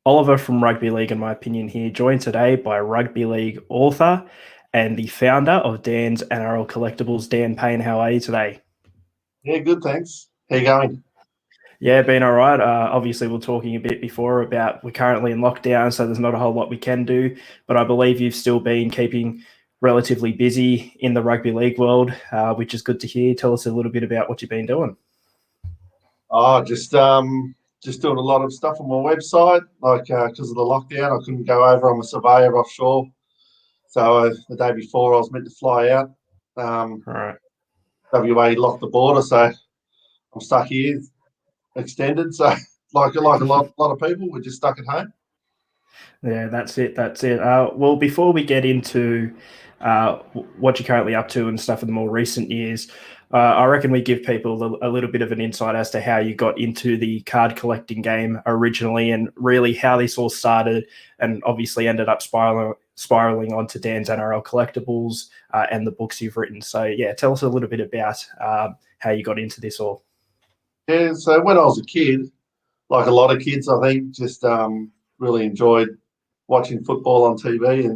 Oliver from Rugby League, in my opinion, here, joined today by Rugby League author and the founder of Dan's NRL Collectibles. Dan Payne, how are you today? Yeah, good, thanks. How you going? Yeah, been all right. Obviously, we are talking a bit before about we're currently in lockdown, so there's not a whole lot we can do. But I believe you've still been keeping relatively busy in the rugby league world, which is good to hear. Tell us a little bit about what you've been doing. Oh, just doing a lot of stuff on my website. Like because of the lockdown, I couldn't go over. I'm a surveyor offshore, so the day before I was meant to fly out. All right. WA locked the border, so I'm stuck here, extended. So like a lot of people, we're just stuck at home. Yeah, that's it. That's it. Well, before we get into what you're currently up to and stuff in the more recent years, I reckon we give people a little bit of an insight as to how you got into the card collecting game originally and really how this all started and obviously ended up spiraling onto Dan's NRL Collectibles and the books you've written. So, yeah, tell us a little bit about how you got into this all. Yeah, so when I was a kid, like a lot of kids, I think, just really enjoyed watching football on TV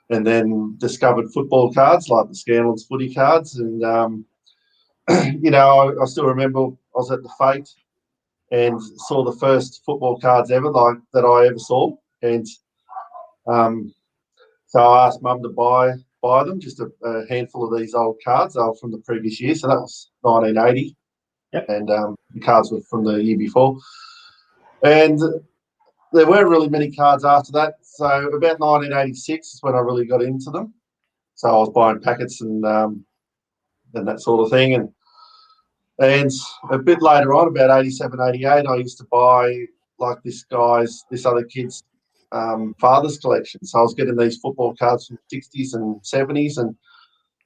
and then discovered football cards like the Scanlon's footy cards. And, I still remember I was at the Fate and saw the first football cards ever that I ever saw. And so I asked Mum to buy them, just a handful of these old cards. They were from the previous year. So that was 1980. Yep. And the cards were from the year before. And there weren't really many cards after that. So about 1986 is when I really got into them. So I was buying packets and that sort of thing. And a bit later on, about 87, 88, I used to buy like this other kid's father's collection. So I was getting these football cards from the 60s and 70s. And,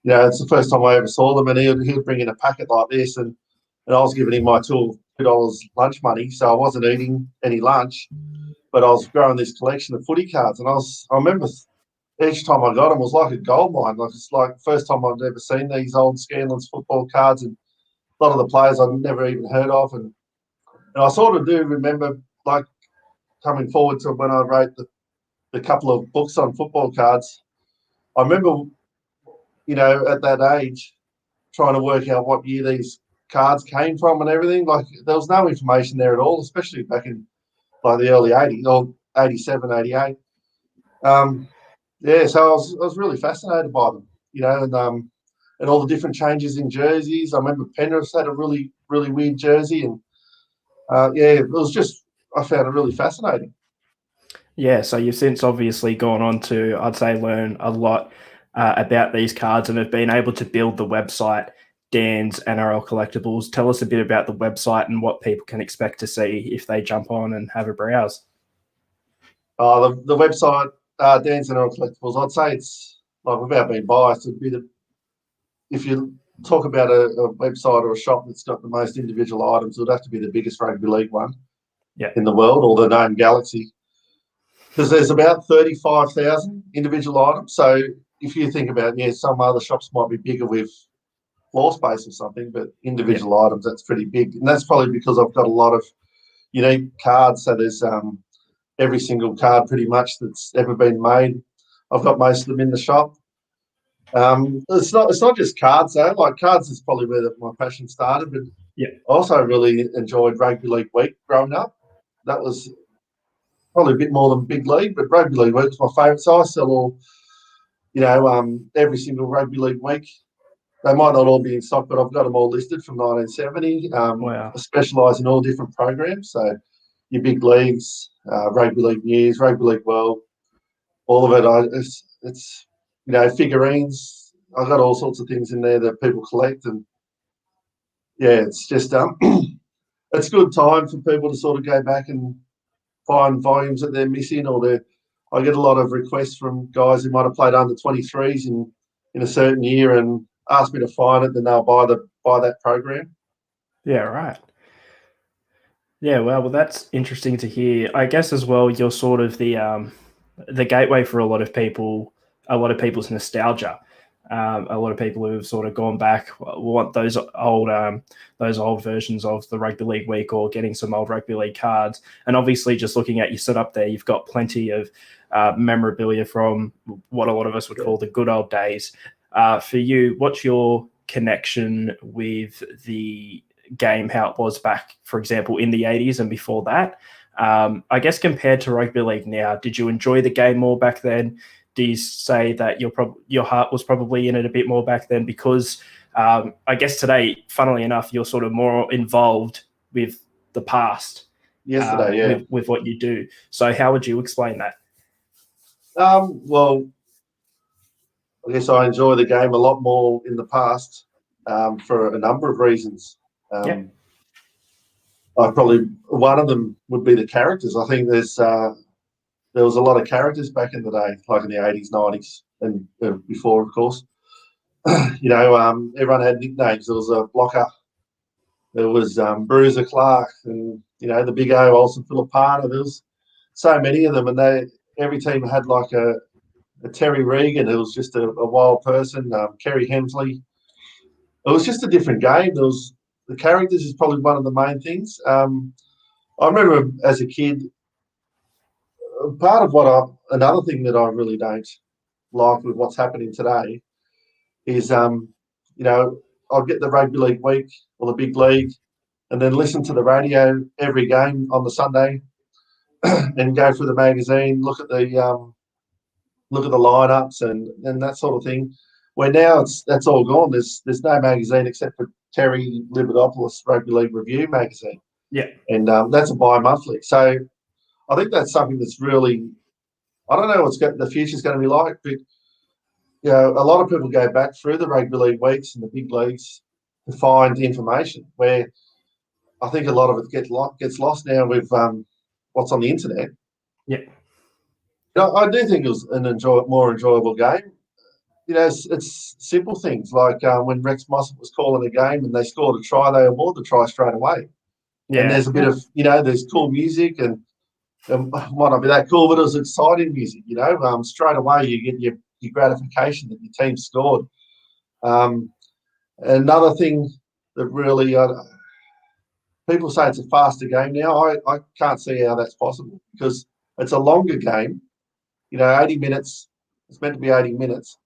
it's the first time I ever saw them. And he would bring in a packet like this. And I was giving him my $2 lunch money. So I wasn't eating any lunch, but I was growing this collection of footy cards. And I remember each time I got them was like a gold mine. Like it's like the first time I'd ever seen these old Scanlon's football cards, and a lot of the players I'd never even heard of. And I sort of do remember like coming forward to when I wrote the couple of books on football cards. I remember, at that age, trying to work out what year these cards came from and everything. Like there was no information there at all, especially back in like the early 80s or 87, 88. Yeah, so I was really fascinated by them, and all the different changes in jerseys. I remember Penrith had a really, really weird jersey, and it was just I found it really fascinating. Yeah, so you've since obviously gone on to, I'd say, learn a lot about these cards and have been able to build the website Dan's NRL Collectibles. Tell us a bit about the website and what people can expect to see if they jump on and have a browse. The website Dan's NRL Collectibles. I'd say it's like without being biased, if you talk about a website or a shop that's got the most individual items, it would have to be the biggest rugby league one in the world, or the known galaxy. Because there's about 35,000 individual items. So if you think about, some other shops might be bigger with floor space or something, but individual items, that's pretty big. And that's probably because I've got a lot of unique cards. So there's every single card pretty much that's ever been made. I've got most of them in the shop. It's not just cards though. Like cards is probably where my passion started, but I also really enjoyed Rugby League Week growing up. That was probably a bit more than Big League, but Rugby League Week was my favourite. So I sell all, every single Rugby League week. They might not all be in stock, but I've got them all listed from 1970. Wow. I specialise in all different programs. So your big leagues, Rugby League News, Rugby League World, all of it. It's figurines. I've got all sorts of things in there that people collect, and it's just it's a good time for people to sort of go back and find volumes that they're missing, I get a lot of requests from guys who might have played under 23s in a certain year and ask me to find it, then they'll buy that program. Yeah, right. Yeah, well, that's interesting to hear. I guess as well, you're sort of the gateway for a lot of people's nostalgia. A lot of people who have sort of gone back want those old versions of the Rugby League week, or getting some old Rugby League cards. And obviously, just looking at your setup there, you've got plenty of memorabilia from what a lot of us would call the good old days. For you, what's your connection with the game, how it was back, for example, in the 80s and before that? I guess compared to Rugby League now, did you enjoy the game more back then? Do you say that your heart was probably in it a bit more back then? Because I guess today, funnily enough, you're sort of more involved with the past. Yesterday, with what you do. So how would you explain that? Well, I guess I enjoy the game a lot more in the past for a number of reasons. One of them would be the characters. I think there was a lot of characters back in the day, like in the 80s, 90s, and before, of course. Everyone had nicknames. There was a blocker. There was Bruiser Clark, and the Big O, Olsen Filipana. There was so many of them, and every team had like a Terry Regan, who was just a wild person. Kerry Hemsley. It was just a different game. The characters is probably one of the main things. I remember as a kid. Part of another thing that I really don't like with what's happening today is, I'd get the Rugby League week or the Big League, and then listen to the radio every game on the Sunday, and go through the magazine, look at the lineups and that sort of thing. Where now that's all gone. There's no magazine except for Terry Libidopoulos Rugby League Review magazine. Yeah, and that's a bi-monthly. So I think that's something that's really, I don't know what the future's going to be like, but a lot of people go back through the Rugby League weeks and the big leagues to find information, where I think a lot of it gets lost now with what's on the internet. Yeah. I do think it was more enjoyable game. It's simple things like when Rex Mossop was calling a game and they scored a try, they award the try straight away. Yeah. And there's a bit of, there's cool music and might not be that cool, but it was exciting music, straight away you get your gratification that your team scored. Another thing that really, people say it's a faster game now. I can't see how that's possible, because it's a longer game, 80 minutes. It's meant to be 80 minutes.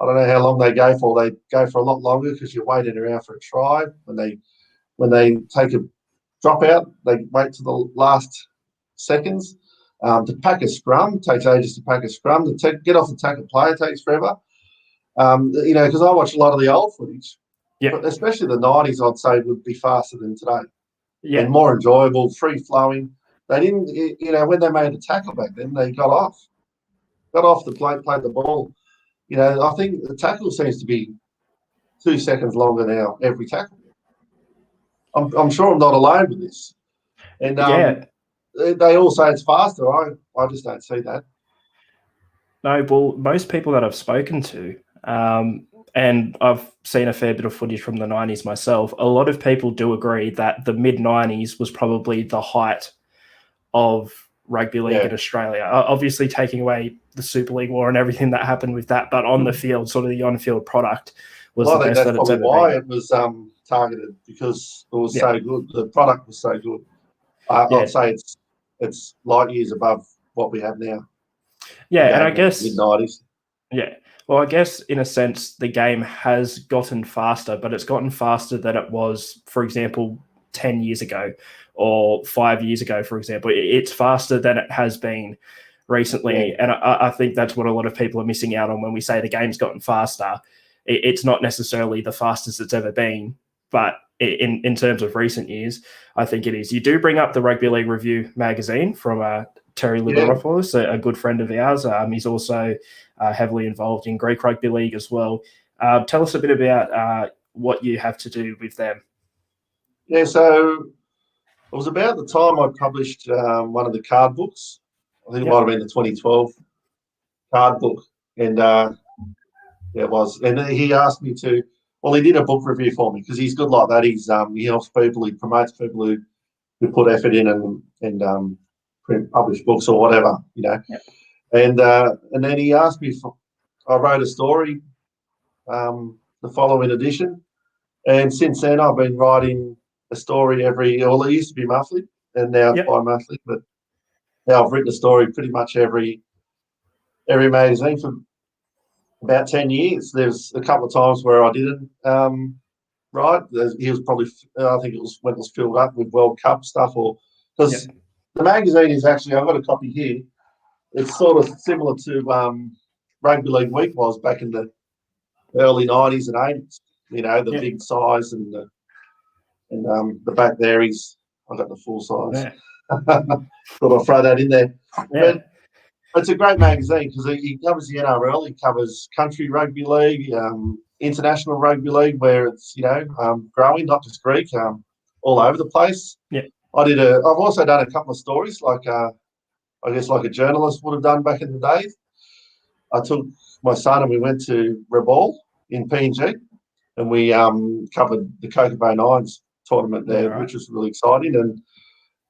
I don't know how long they go for. They go for a lot longer because you're waiting around for a try. When they take a drop out, they wait to the last seconds. To pack a scrum takes ages to pack a scrum. To get off the tackle player takes forever. Because I watch a lot of the old footage, but especially the 90s, I'd say would be faster than today. Yeah. And more enjoyable, free flowing. They didn't, when they made a tackle back then, they got off the plate, played the ball. I think the tackle seems to be 2 seconds longer now every tackle. I'm sure I'm not alone with this. And they all say it's faster. I just don't see that. No, well, most people that I've spoken to, and I've seen a fair bit of footage from the 90s myself, a lot of people do agree that the mid-90s was probably the height of rugby league in Australia. Obviously taking away the Super League war and everything that happened with that, but on the field, sort of the on-field product was the best that it's ever been. Why it was targeted, because it was so good. The product was so good. I'd say it's light years above what we have now. Yeah, and I guess mid-90s. Yeah. Well, I guess in a sense the game has gotten faster, but it's gotten faster than it was, for example, 10 years ago or 5 years ago, for example. It's faster than it has been recently. Yeah. And I think that's what a lot of people are missing out on when we say the game's gotten faster. It's not necessarily the fastest it's ever been, but in terms of recent years, I think it is. You do bring up the Rugby League Review magazine from Terry Liberopoulos, a good friend of ours. He's also heavily involved in Greek Rugby League as well. Tell us a bit about what you have to do with them. Yeah, so it was about the time I published one of the card books. I think it might have been the 2012 card book. And it was. And he asked me to, well, he did a book review for me because he's good like that. He helps people, he promotes people who put effort in and publish books or whatever, And then he asked me I wrote a story the following edition. And since then, I've been writing a story well, it used to be monthly, and now it's bi-monthly. But now I've written a story pretty much every magazine for about 10 years. There's a couple of times where I didn't write. He was probably, I think it was when it was filled up with World Cup stuff, or because the magazine is actually, I've got a copy here. It's sort of similar to Rugby League Week was back in the early 90s and 80s. You know, the big size and the back there is, I got the full size. Thought I'll throw that in there. But it's a great magazine because it covers the NRL, it covers country rugby league, international rugby league, where it's growing, not just Greek, all over the place. I've also done a couple of stories, like I guess like a journalist would have done back in the days. I took my son and we went to Reball in PNG, and we covered the Cocoa Nines tournament there, which was really exciting.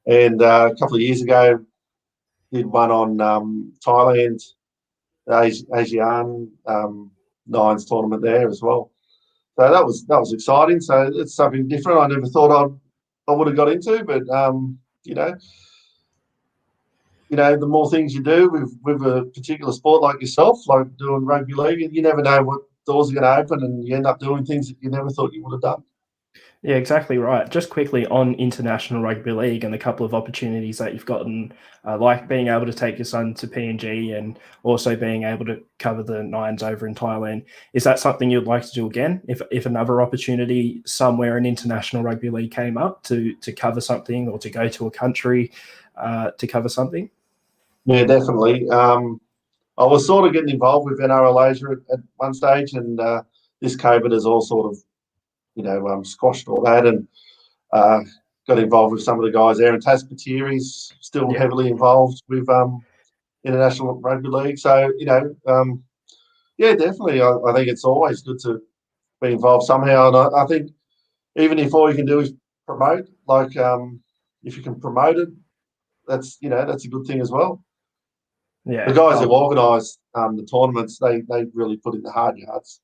And a couple of years ago, did one on Thailand, the Asian Nines tournament there as well. So that was exciting. So it's something different. I never thought I would have got into, but the more things you do with a particular sport like yourself, like doing rugby league, you never know what doors are going to open, and you end up doing things that you never thought you would have done. Yeah, exactly right. Just quickly on international rugby league and the couple of opportunities that you've gotten, like being able to take your son to PNG and also being able to cover the Nines over in Thailand. Is that something you'd like to do again? If another opportunity somewhere in international rugby league came up to cover something, or to go to a country to cover something? Yeah, definitely. I was sort of getting involved with NRL Asia at one stage, and this COVID has all sort of, squashed all that, and got involved with some of the guys there. And Tas Batiri's still heavily involved with international rugby league. So, definitely. I think it's always good to be involved somehow. And I think even if all you can do is promote, like if you can promote it, that's a good thing as well. Yeah, the guys who organise the tournaments, they really put in the hard yards,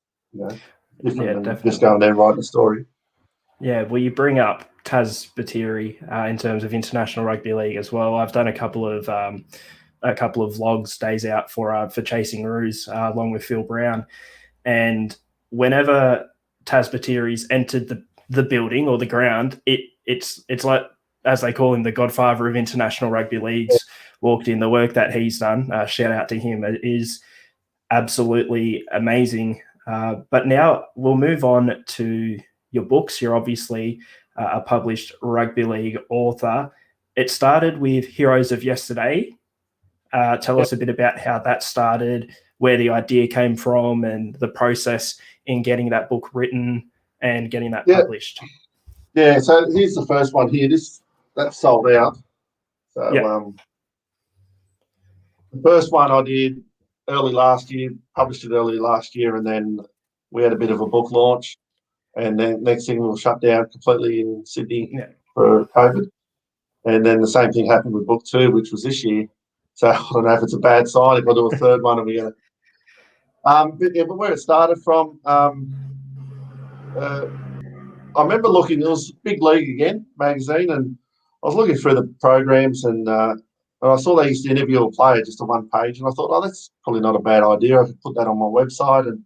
different than just going there and writing a story. Yeah, well, you bring up Tas Batiri in terms of international rugby league as well. I've done a couple of vlogs, days out for Chasing Roos, along with Phil Brown, and whenever Tas Batiri's entered the building or the ground, it's like, as they call him, the godfather of international rugby leagues, walked in. The work that he's done, shout out to him, is absolutely amazing. But now we'll move on to your books. You're obviously a published rugby league author. It started with Heroes of Yesterday. Tell us a bit about how that started, where the idea came from, and the process in getting that book written and getting that published. Yeah, so here's the first one here. That's sold out. So the first one I did early last year, published it early last year, and then we had a bit of a book launch, and then next thing we were shut down completely in Sydney for COVID. And then the same thing happened with book 2, which was this year. So I don't know if it's a bad sign if I do a third one, and we're going to. But where it started from, I remember looking. It was Big League Again magazine, and I was looking through the programs, and I saw they used to interview a player just on one page, and I thought, oh, that's probably not a bad idea. I could put that on my website, and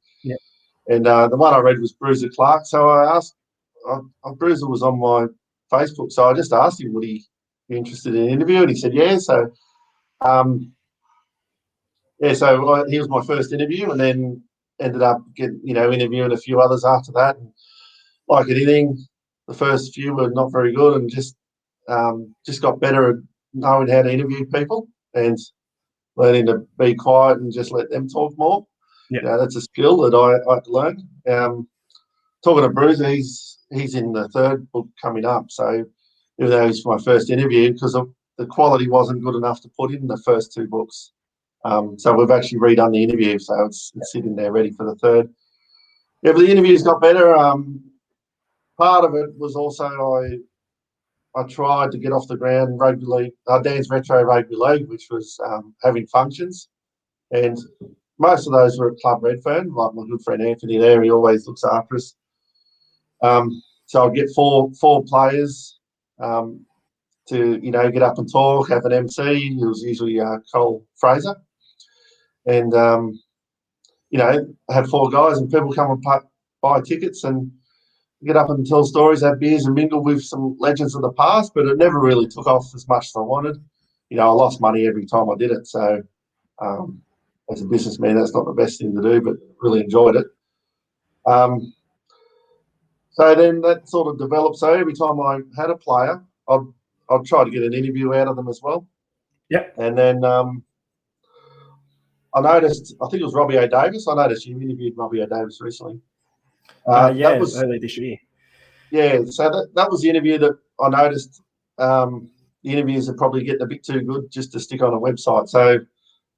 the one I read was Bruiser Clark. So I asked, Bruiser was on my Facebook, so I just asked him, would he be interested in an interview, and he said, yeah. So, he was my first interview, and then ended up interviewing a few others after that. And like anything, the first few were not very good, and just got better at knowing how to interview people and learning to be quiet and just let them talk more. That's a skill that I had to learn. Talking to Bruce, he's in the third book coming up. So even though it's my first interview, because the quality wasn't good enough to put in the first 2 books. So we've actually redone the interview, so it's sitting there ready for the third. Yeah, but the interviews got better. Part of it was also I tried to get off the ground rugby league, Dan's Retro Rugby League, which was having functions, and most of those were at Club Redfern. Like my good friend Anthony there, he always looks after us. So I'd get four players to get up and talk, have an MC. It was usually Cole Fraser, and I had four guys, and people come and buy tickets and get up and tell stories, have beers and mingle with some legends of the past. But it never really took off as much as I wanted. I lost money every time I did it. So as a businessman, that's not the best thing to do, but really enjoyed it. So then that sort of developed. So every time I had a player, I'd try to get an interview out of them as well. Yeah. And then I noticed, I think it was Robbie O'Davis. I noticed you interviewed Robbie O'Davis recently. That was early this year. Yeah, so that was the interview that I noticed. The interviews are probably getting a bit too good just to stick on a website. So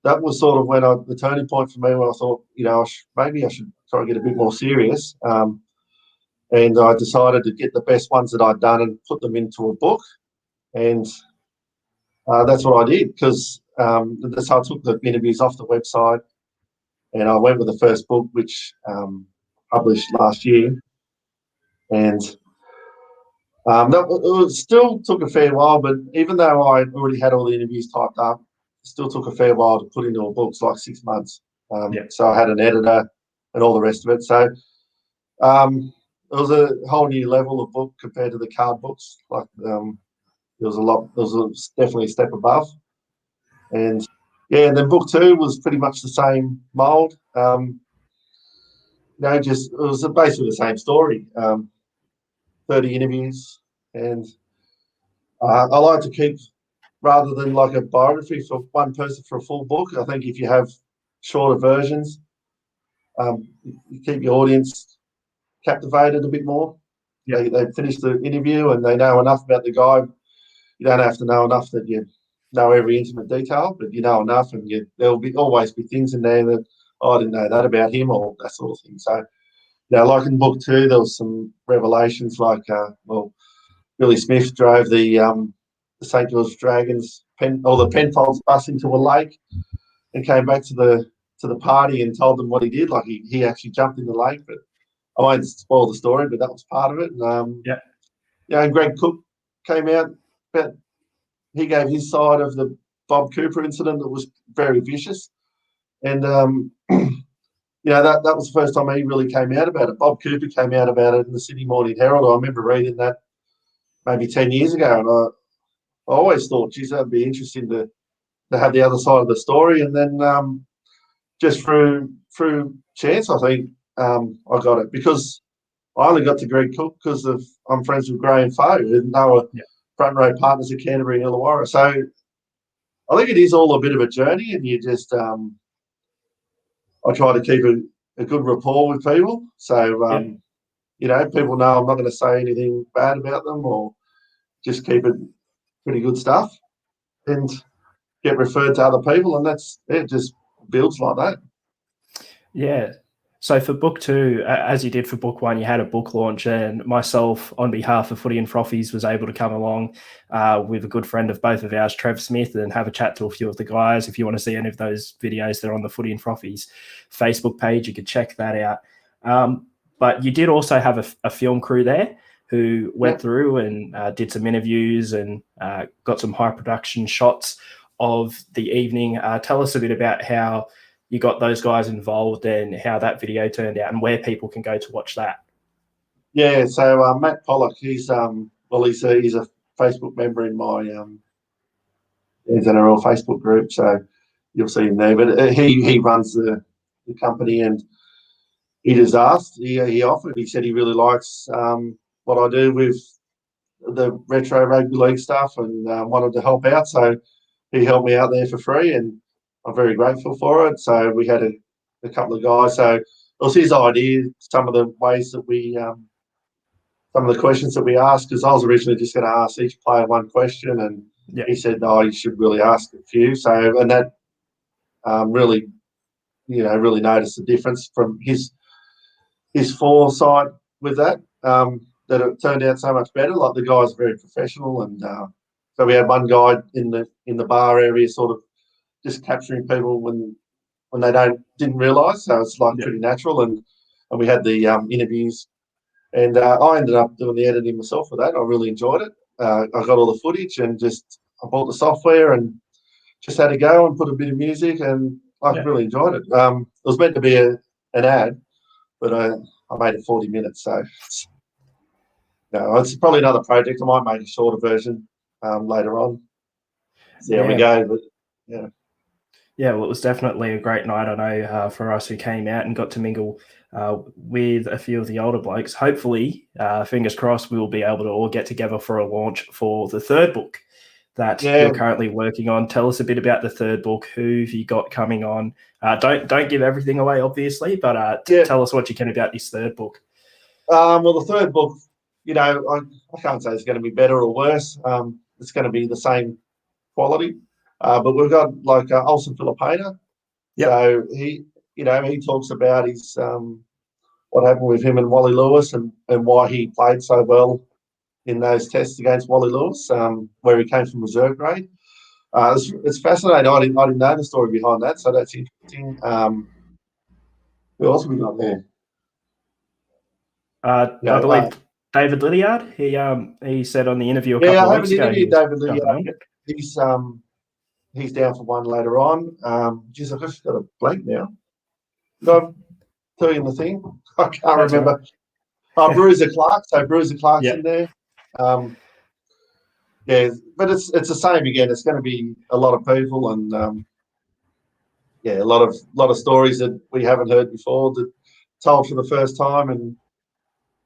that was sort of when the turning point for me, when I thought, maybe I should try to get a bit more serious. And I decided to get the best ones that I'd done and put them into a book. And that's what I did, because so I took the interviews off the website and I went with the first book, which published last year. And it still took a fair while, but even though I already had all the interviews typed up, it still took a fair while to put into a book. It's like 6 months. So I had an editor and all the rest of it. So it was a whole new level of book compared to the card books. Like there was definitely a step above. And and then book 2 was pretty much the same mold. It was basically the same story. 30 interviews, and I like to keep, rather than like a biography for one person for a full book, I think if you have shorter versions, you keep your audience captivated a bit more. They finish the interview and they know enough about the guy. You don't have to know enough that you know every intimate detail, but you know enough, and there'll always be things in there that, I didn't know that about him, or that sort of thing. So, like in book 2, there was some revelations, like Billy Smith drove the St. George Dragons the Penfolds bus into a lake and came back to the party and told them what he did. Like he actually jumped in the lake, but I won't spoil the story, but that was part of it. And, and Greg Cook came out, but he gave his side of the Bob Cooper incident that was very vicious. And, that was the first time he really came out about it. Bob Cooper came out about it in the Sydney Morning Herald. I remember reading that maybe 10 years ago, and I always thought, geez, that'd be interesting to have the other side of the story. And then just through chance, I think I got it, because I only got to Greg Cook because I'm friends with Graham Foe, and they were front row partners at Canterbury and Illawarra. So I think it is all a bit of a journey, and you just I try to keep a good rapport with people. So people know I'm not going to say anything bad about them, or just keep it pretty good stuff, and get referred to other people, and it just builds like that. Yeah. So for book 2, as you did for book 1, you had a book launch, and myself, on behalf of Footy and Frothies, was able to come along with a good friend of both of ours, Trev Smith, and have a chat to a few of the guys. If you want to see any of those videos, they're on the Footy and Frothies Facebook page. You could check that out. But you did also have a film crew there who went through and did some interviews and got some high production shots of the evening. Tell us a bit about how you got those guys involved and how that video turned out and where people can go to watch that. Yeah, so Matt Pollock, he's a Facebook member in my his NRL Facebook group, so you'll see him there. But he runs the company, and he just asked, he offered, he said he really likes what I do with the retro rugby league stuff, and wanted to help out. So he helped me out there for free, and I'm very grateful for it. So we had a couple of guys. So it was his idea, some of the ways that some of the questions that we asked, because I was originally just going to ask each player one question, and he said, no, you should really ask a few. So, and that really noticed the difference from his foresight with that, that it turned out so much better. Like, the guys are very professional, and so we had one guy in the bar area, sort of just capturing people when they didn't realise. So it's like pretty natural, and we had the interviews, and I ended up doing the editing myself for that. I really enjoyed it. I got all the footage and I bought the software and just had to go and put a bit of music, and I really enjoyed it. It was meant to be an ad, but I made it 40 minutes, so it's probably another project. I might make a shorter version later on. See how we go, but yeah. Yeah, well, it was definitely a great night. I know for us who came out and got to mingle with a few of the older blokes. Hopefully, fingers crossed, we will be able to all get together for a launch for the third book that you're currently working on. Tell us a bit about the third book. Who have you got coming on? Don't give everything away, obviously, but tell us what you can about this third book. Well, the third book, I can't say it's going to be better or worse. It's going to be the same quality. But we've got like Olsen Filipina. So he talks about his what happened with him and Wally Lewis and why he played so well in those tests against Wally Lewis, where he came from reserve grade. It's fascinating. I didn't know the story behind that, so that's interesting. Who else have we got there? I believe David Lydiard. He said on the interview a couple of weeks ago. I haven't interviewed David Lydiard. He's down for one later on. I've just got a blank now. No, tell you the thing. I can't remember. Right. Bruiser Clark. So Bruiser Clark's in there. But it's the same again. It's going to be a lot of people and a lot of stories that we haven't heard before, that told for the first time, and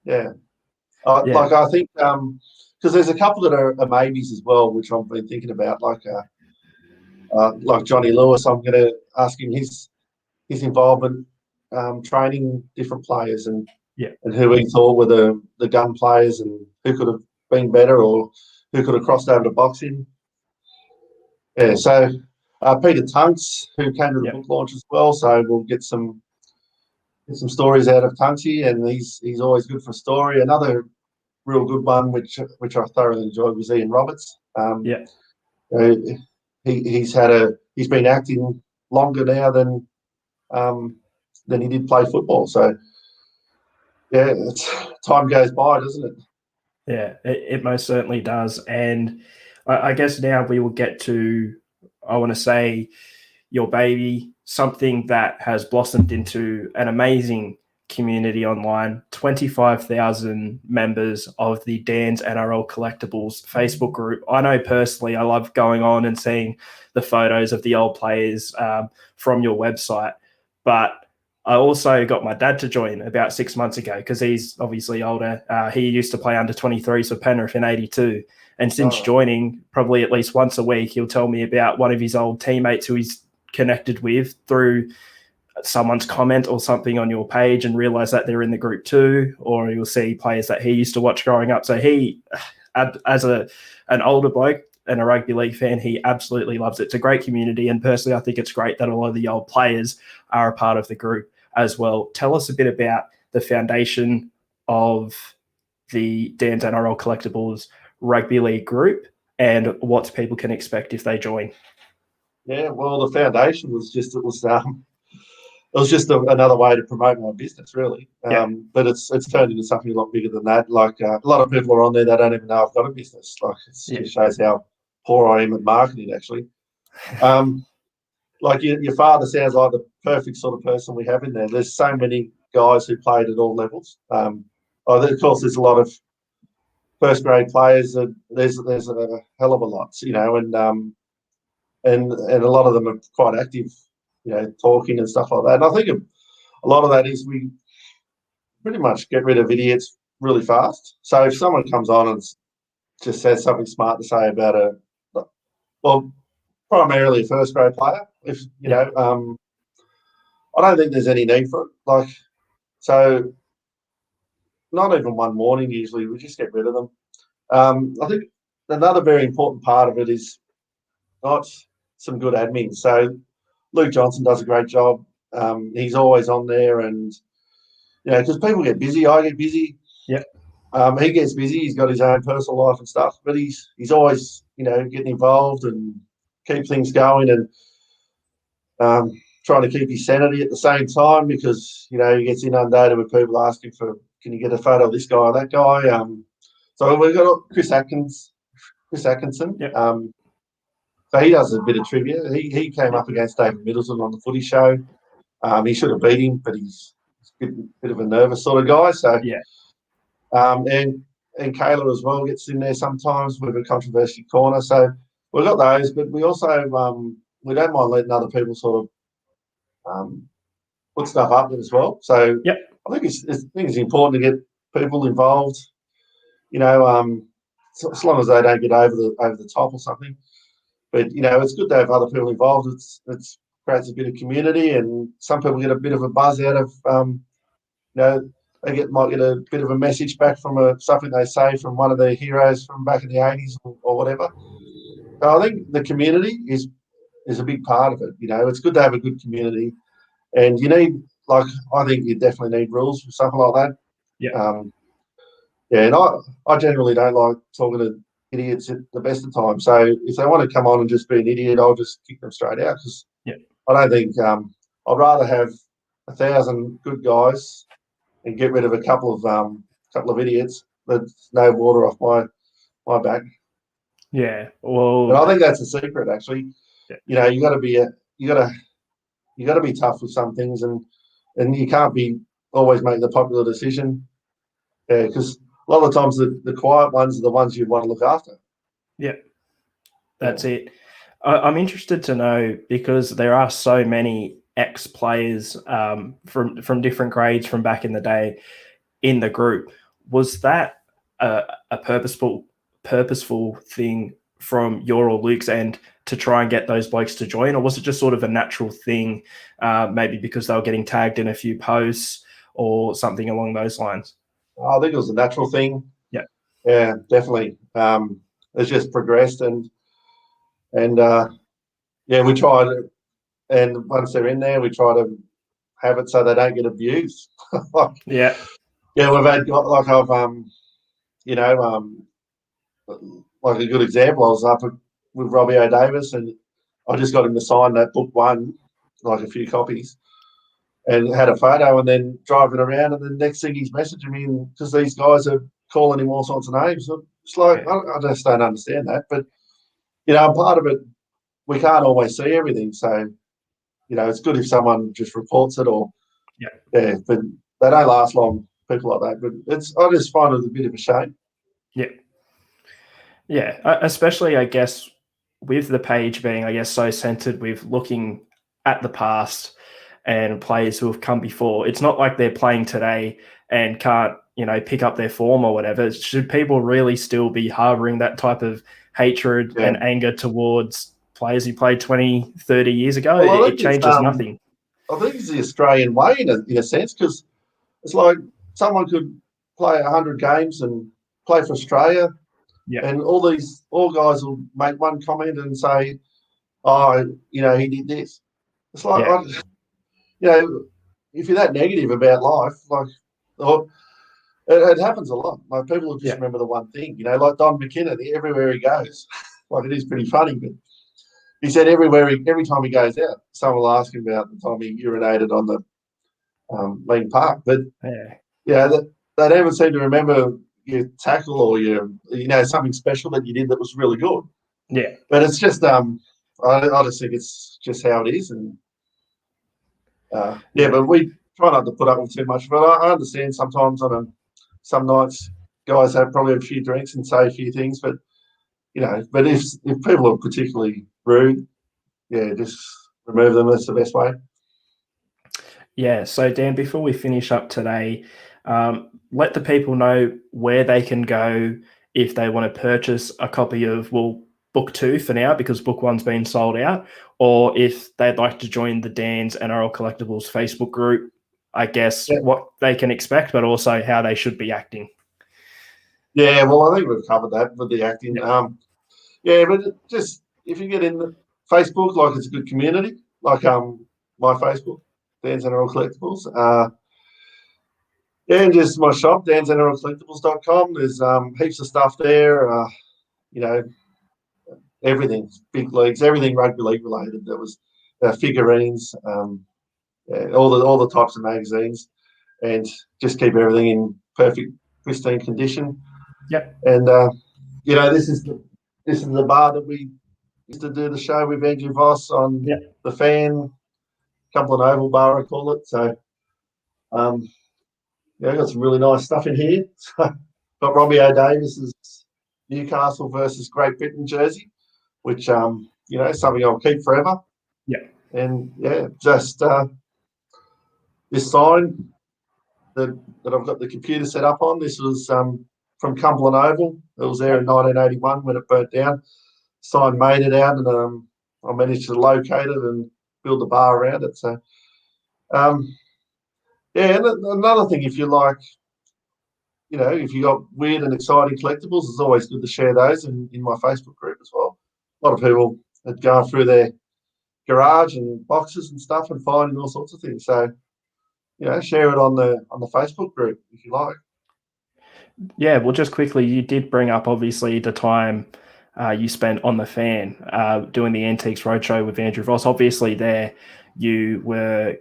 like I think because there's a couple that are maybes as well, which I've been thinking about, like Johnny Lewis. I'm going to ask him his involvement training different players and who he thought were the gun players and who could have been better or who could have crossed over to boxing. Yeah, so Peter Tunks, who came to the book launch as well, so we'll get some stories out of Tunksy, and he's always good for a story. Another real good one, which I thoroughly enjoyed, was Ian Roberts. He's been acting longer now than he did play football. So time goes by, doesn't it? Yeah, it most certainly does. And I guess now we will get to, I want to say, your baby, something that has blossomed into an amazing community online. 25,000 members of the Dan's NRL Collectibles Facebook group. I know personally I love going on and seeing the photos of the old players from your website, but I also got my dad to join about 6 months ago because he's obviously older. He used to play under 23s for Penrith in 82. And since joining, probably at least once a week, he'll tell me about one of his old teammates who he's connected with through someone's comment or something on your page and realize that they're in the group too, or you'll see players that he used to watch growing up. So he, as an older bloke and a rugby league fan, he absolutely loves it. It's a great community. And personally, I think it's great that a lot of the old players are a part of the group as well. Tell us a bit about the foundation of the Dan's NRL Collectibles Rugby League group and what people can expect if they join. Yeah, well, the foundation was just another way to promote my business, really. But it's turned into something a lot bigger than that. Like a lot of people are on there that don't even know I've got a business. Like it shows how poor I am at marketing, actually. Like your father sounds like the perfect sort of person we have in there. There's so many guys who played at all levels. Of course, there's a lot of first grade players. There's a hell of a lot, and a lot of them are quite active, talking and stuff like that. And I think a lot of that is we pretty much get rid of idiots really fast. So if someone comes on and just says something smart to say about primarily a first grade player, I don't think there's any need for it. So not even one morning usually, we just get rid of them. I think another very important part of it is not some good admin. So Luke Johnson does a great job. He's always on there, and because people get busy, I get busy. Yeah. He gets busy. He's got his own personal life and stuff, but he's always getting involved and keep things going and trying to keep his sanity at the same time because, you know, he gets inundated with people asking for, can you get a photo of this guy or that guy? So we've got Chris Atkinson. Yep. So he does a bit of trivia. He came up against David Middleton on the footy show. He should have beat him, but he's a bit of a nervous sort of guy. So Yeah. And Kayla as well gets in there sometimes with a controversy corner. So we've got those, but we also we don't mind letting other people sort of put stuff up as well. So Yep. I think it's important to get people involved. You know, so as long as they don't get over the top or something. But you know, it's good to have other people involved. It's creates a bit of community, and some people get a bit of a buzz out of you know. They might get a bit of a message back from something they say from one of their heroes from back in the 80s or whatever. So I think the community is a big part of it. You know, it's good to have a good community, and you need, like, I think you definitely need rules for something like that. Yeah. Yeah, and I generally don't like talking to idiots at the best of times. So if they want to come on and just be an idiot, I'll just kick them straight out because I don't think I'd rather have 1,000 good guys and get rid of a couple of idiots. That's no water off my back. Yeah. Well, And I think that's a secret, actually. yeah. You know, you got to be tough with some things, and you can't be always making the popular decision. Because a lot of the times the quiet ones are the ones you want to look after. Yeah. That's it. I'm interested to know, because there are so many ex-players from different grades from back in the day in the group. Was that a purposeful thing from your or Luke's end to try and get those blokes to join, or was it just sort of a natural thing, maybe because they were getting tagged in a few posts or something along those lines? I think it was a natural thing. Yeah. Yeah, definitely. It's just progressed, and yeah, we try to, and once they're in there, we try to have it so they don't get abused. Yeah. Yeah, we've had, like, I've you know, like a good example, I was up with Robbie O'Davis, and I just got him to sign that book one, like a few copies, and had a photo, and then driving around, and the next thing he's messaging me because these guys are calling him all sorts of names. It's like, I just don't understand that. But, you know, part of it, we can't always see everything. So, you know, it's good if someone just reports it or, yeah, but they don't last long, people like that. But I just find it a bit of a shame. Yeah. Yeah. Especially, I guess, with the page being, I guess, so centered with looking at the past and players who have come before. It's not like they're playing today and can't, you know, pick up their form or whatever. Should people really still be harboring that type of hatred and anger towards players who played 20, 30 years ago? Well, it changes nothing. I think it's the Australian way in a sense, because it's like someone could play 100 games and play for Australia, and all guys will make one comment and say, "Oh, you know, he did this." It's like, you know, if you're that negative about life, like, it happens a lot. Like, people will just remember the one thing, you know, like Don McKinnon, everywhere he goes. Like, it is pretty funny, but he said every time he goes out, someone will ask him about the time he urinated on the Lean Park. But they never seem to remember your tackle or your, you know, something special that you did that was really good. Yeah. But it's just, I just think it's just how it is, and but we try not to put up with too much. But I understand sometimes some nights guys have probably a few drinks and say a few things, but you know, but if people are particularly rude, just remove them. That's the best way. Yeah. So, Dan, before we finish up today, let the people know where they can go if they want to purchase a copy of, well, book 2 for now, because book 1's been sold out, or if they'd like to join the Dan's NRL Collectibles Facebook group, I guess what they can expect, but also how they should be acting. Yeah, well, I think we've covered that with the acting. But just if you get in the Facebook, like, it's a good community, like my Facebook, Dan's NRL Collectibles. And just my shop, dansnrlcollectibles.com. There's heaps of stuff there. You know, everything, big leagues, everything rugby league related that was figurines, all the types of magazines, and just keep everything in perfect, pristine condition. Yep. And this is the bar that we used to do the show with Andrew Voss on the Fan, Cumberland Oval Bar, I call it. So, I got some really nice stuff in here. Got Robbie O'Davis's Newcastle versus Great Britain jersey, which something I'll keep forever. Yeah. And just this sign that I've got the computer set up on. This was from Cumberland Oval. It was there in 1981 when it burnt down. Sign made it out, and I managed to locate it and build the bar around it. So, and another thing, if you like, if you got weird and exciting collectibles, it's always good to share those in my Facebook group as well. A lot of people had gone through their garage and boxes and stuff and finding all sorts of things. So, share it on the Facebook group if you like. Yeah, well, just quickly, you did bring up obviously the time you spent on the Fan doing the Antiques Roadshow with Andrew Voss. Obviously, there you were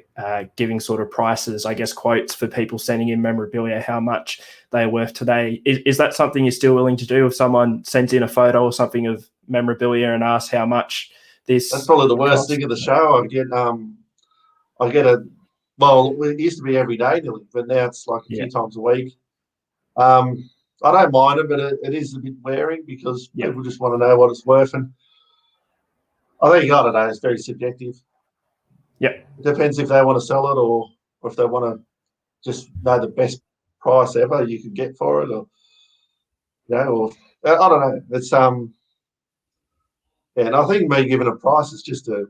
giving sort of prices, I guess, quotes for people sending in memorabilia, how much they are worth today. Is that something you're still willing to do if someone sends in a photo or something of memorabilia and asks how much this? That's probably the worst thing of the show. I get a. Well, it used to be every day nearly, but now it's like a few times a week. I don't mind it, but it is a bit wearing because people just want to know what it's worth. And I think, I don't know, it's very subjective. Yeah. It depends if they want to sell it or if they want to just know the best price ever you could get for it, or I don't know. It's and I think me giving a price is just a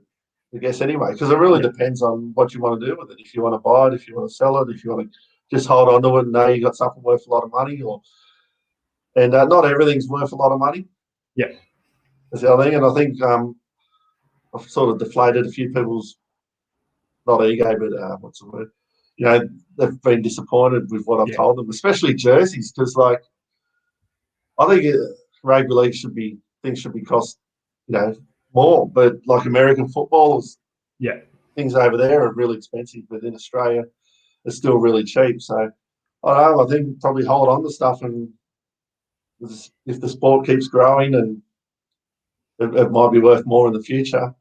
guess anyway, because it really depends on what you want to do with it. If you want to buy it, if you want to sell it, if you want to just hold on to it and know you got something worth a lot of money, and not everything's worth a lot of money. Yeah, that's the other thing. And I think I've sort of deflated a few people's, not ego, but what's the word? They've been disappointed with what I've told them, especially jerseys, because I think rugby league things should be cost more, but like American football things over there are really expensive, but in Australia it's still really cheap. So I don't know, I think probably hold on to stuff, and if the sport keeps growing, and it might be worth more in the future.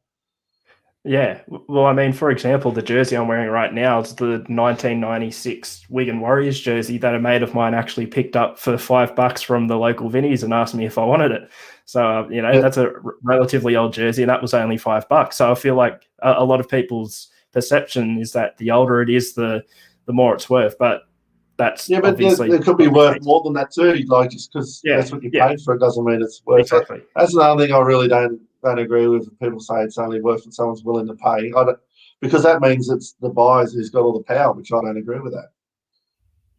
Yeah, well, I mean, for example, the jersey I'm wearing right now is the 1996 Wigan Warriors jersey that a mate of mine actually picked up for $5 from the local Vinnies and asked me if I wanted it. So, that's a relatively old jersey, and that was only $5. So I feel like a lot of people's perception is that the older it is, the more it's worth. But that's but obviously it could be worth more than that too. Like, just because that's what you paid for it doesn't mean it's worth exactly. it. That's another thing I really don't agree with. People say it's only worth what someone's willing to pay. Because that means it's the buyers who's got all the power, which I don't agree with that.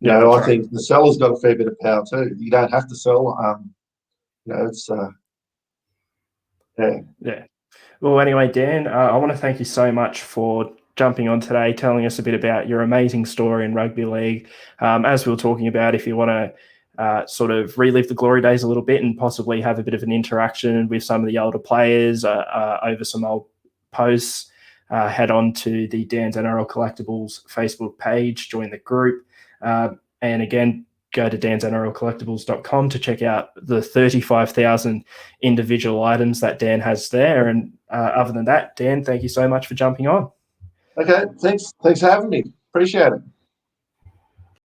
I think the seller's got a fair bit of power too. You don't have to sell. It's yeah. Well, anyway, Dan, I want to thank you so much for jumping on today, telling us a bit about your amazing story in rugby league. As we were talking about, if you want to sort of relive the glory days a little bit and possibly have a bit of an interaction with some of the older players over some old posts, head on to the Dan's NRL Collectibles Facebook page, join the group. And again, go to dansnrlcollectibles.com to check out the 35,000 individual items that Dan has there. And other than that, Dan, thank you so much for jumping on. Okay, thanks for having me. Appreciate it.